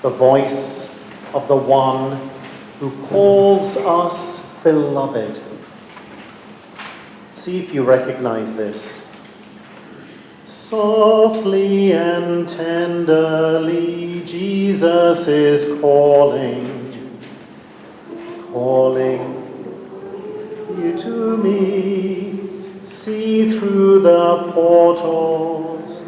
the voice of the one who calls us beloved. See if you recognize this. Softly and tenderly, Jesus is calling, calling you to me. See through the portals.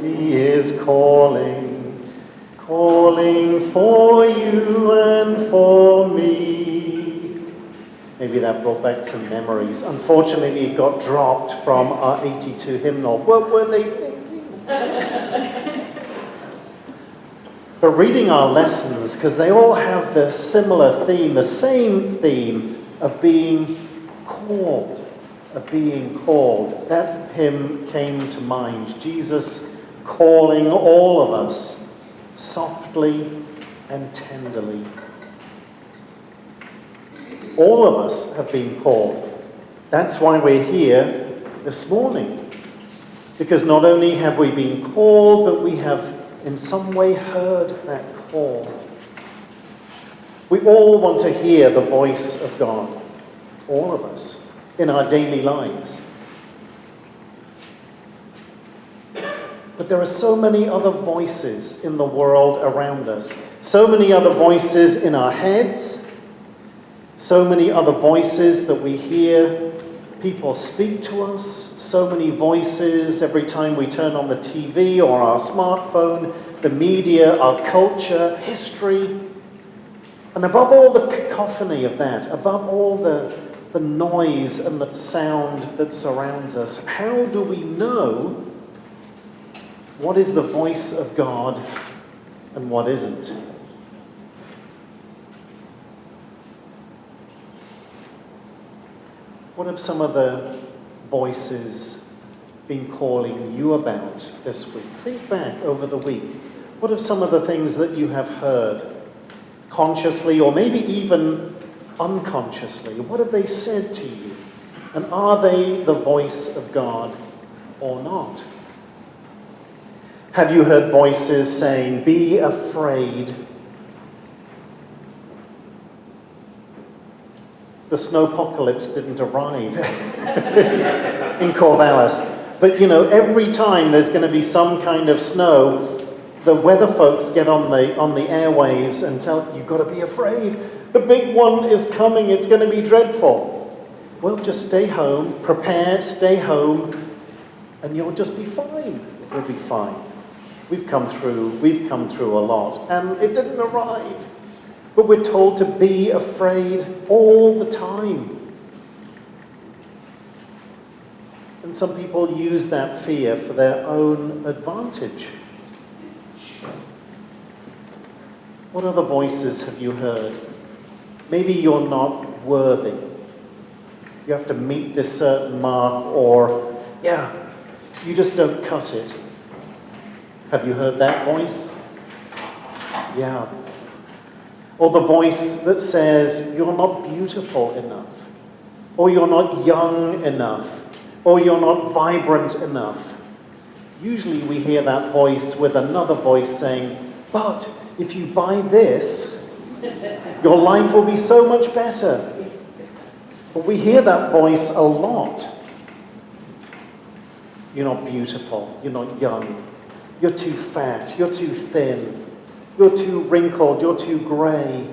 He is calling, calling for you and for me. Maybe that brought back some memories. Unfortunately, it got dropped from our 82 hymnal. What were they thinking? But reading our lessons, because they all have the similar theme, the same theme of being called, That hymn came to mind. Jesus calling all of us softly and tenderly. All of us have been called. That's why we're here this morning. Because not only have we been called, but we have in some way heard that call. We all want to hear the voice of God. All of us, in our daily lives. But there are so many other voices in the world around us. So many other voices in our heads. So many other voices that we hear people speak to us. So many voices every time we turn on the TV or our smartphone, the media, our culture, history. And above all the cacophony of that, above all the noise and the sound that surrounds us, how do we know what is the voice of God and what isn't? What have some of the voices been calling you about this week? Think back over the week. What are some of the things that you have heard consciously or maybe even unconsciously? What have they said to you? And are they the voice of God or not? Have you heard voices saying, "Be afraid"? The snowpocalypse didn't arrive in Corvallis. But every time there's going to be some kind of snow, the weather folks get on the airwaves and tell you've got to be afraid. The big one is coming, it's going to be dreadful. Well, just stay home, prepare, stay home, and you'll just be fine. You'll be fine. We've come through a lot, and it didn't arrive. But we're told to be afraid all the time. And some people use that fear for their own advantage. What other voices have you heard? Maybe you're not worthy. You have to meet this certain mark, or, you just don't cut it. Have you heard that voice? Yeah. Or the voice that says, you're not beautiful enough, or you're not young enough, or you're not vibrant enough. Usually we hear that voice with another voice saying, but if you buy this, your life will be so much better. But we hear that voice a lot. You're not beautiful, you're not young, you're too fat, you're too thin, you're too wrinkled, you're too grey.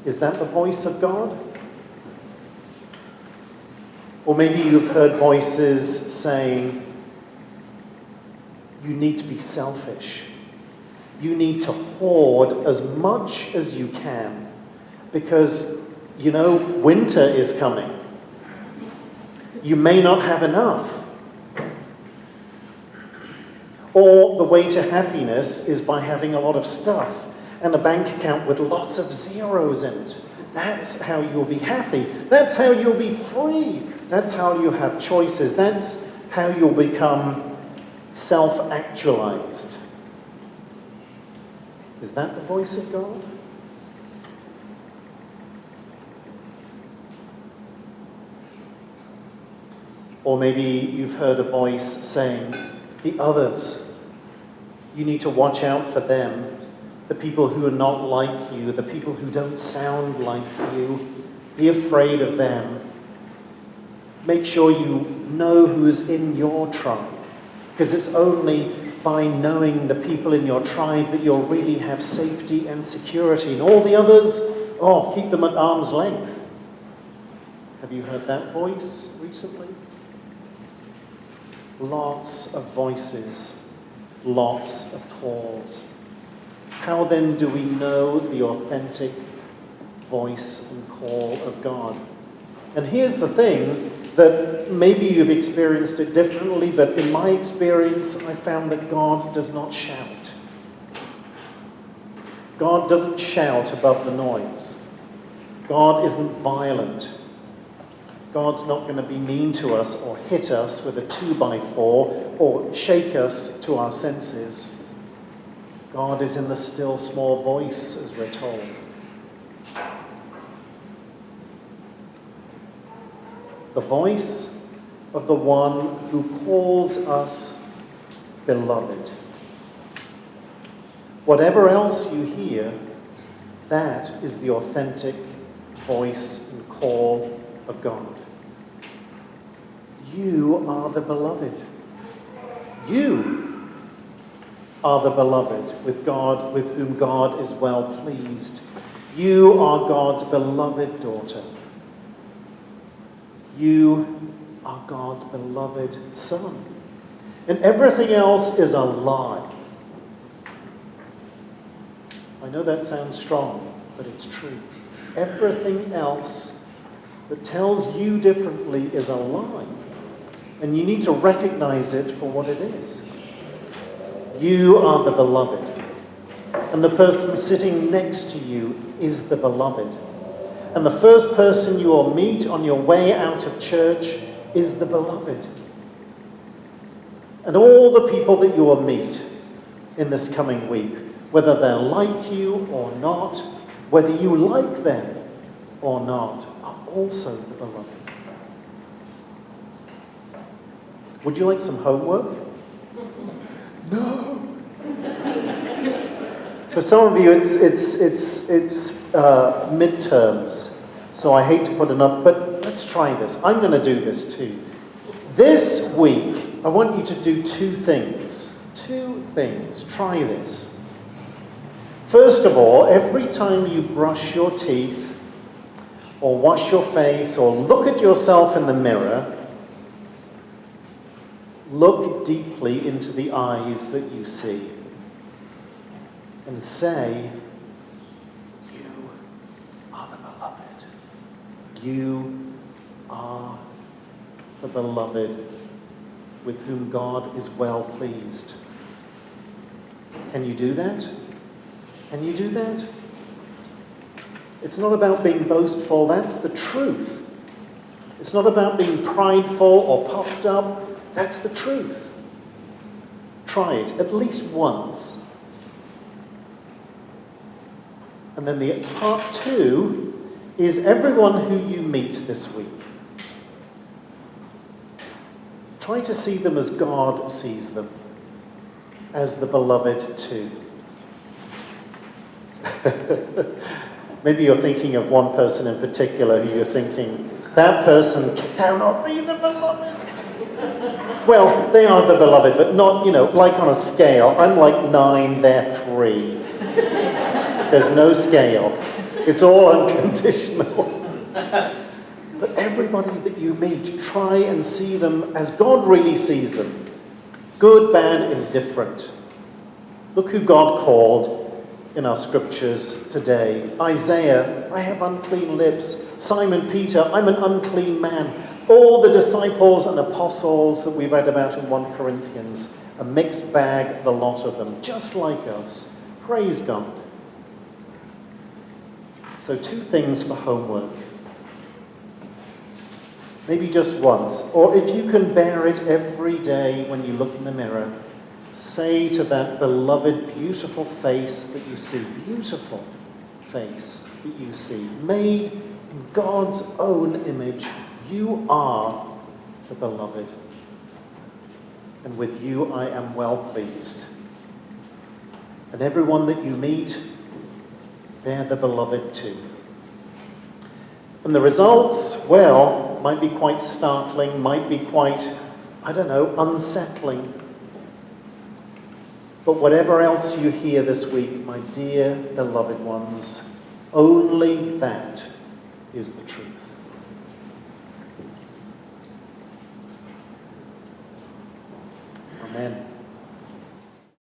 Is that the voice of God? Or maybe you've heard voices saying, you need to be selfish. You need to hoard as much as you can because, winter is coming. You may not have enough. Or the way to happiness is by having a lot of stuff and a bank account with lots of zeros in it. That's how you'll be happy. That's how you'll be free. That's how you have choices. That's how you'll become self-actualized. Is that the voice of God? Or maybe you've heard a voice saying, the others. You need to watch out for them, the people who are not like you, the people who don't sound like you. Be afraid of them. Make sure you know who's in your tribe, because it's only by knowing the people in your tribe that you'll really have safety and security. And all the others, keep them at arm's length. Have you heard that voice recently? Lots of voices, lots of calls. How then do we know the authentic voice and call of God? And here's the thing, that maybe you've experienced it differently, but in my experience, I found that God does not shout. God doesn't shout above the noise. God isn't violent. God's not going to be mean to us or hit us with a 2x4 or shake us to our senses. God is in the still small voice, as we're told. The voice of the one who calls us beloved. Whatever else you hear, that is the authentic voice and call of God. You are the beloved. You are the beloved with God, with whom God is well pleased. You are God's beloved daughter. You are God's beloved son. And everything else is a lie. I know that sounds strong, but it's true. Everything else that tells you differently is a lie. And you need to recognize it for what it is. You are the beloved. And the person sitting next to you is the beloved. And the first person you will meet on your way out of church is the beloved. And all the people that you will meet in this coming week, whether they're like you or not, whether you like them or not, are also the beloved. Would you like some homework? No. For some of you, it's midterms, so I hate to put another, but let's try this. I'm going to do this too. This week, I want you to do two things. Two things. Try this. First of all, every time you brush your teeth, or wash your face, or look at yourself in the mirror, look deeply into the eyes that you see and say, you are the beloved. You are the beloved with whom God is well pleased. Can you do that? Can you do that? It's not about being boastful, that's the truth. It's not about being prideful or puffed up, that's the truth. Try it at least once. And then the part two is everyone who you meet this week. Try to see them as God sees them, as the beloved too. Maybe you're thinking of one person in particular who you're thinking, that person cannot be the beloved. Well, they are the beloved, but not, like on a scale. I'm like 9, they're 3. There's no scale. It's all unconditional. But everybody that you meet, try and see them as God really sees them. Good, bad, indifferent. Look who God called in our scriptures today. Isaiah, I have unclean lips. Simon Peter, I'm an unclean man. All the disciples and apostles that we read about in 1 Corinthians, a mixed bag, the lot of them, just like us. Praise God. So 2 things for homework. Maybe just once, or if you can bear it every day when you look in the mirror, say to that beloved, beautiful face that you see, beautiful face that you see, made in God's own image, you are the beloved. And with you I am well pleased. And everyone that you meet, they're the beloved too. And the results, well, might be quite startling, might be quite, unsettling. But whatever else you hear this week, my dear beloved ones, only that is the truth. Amen.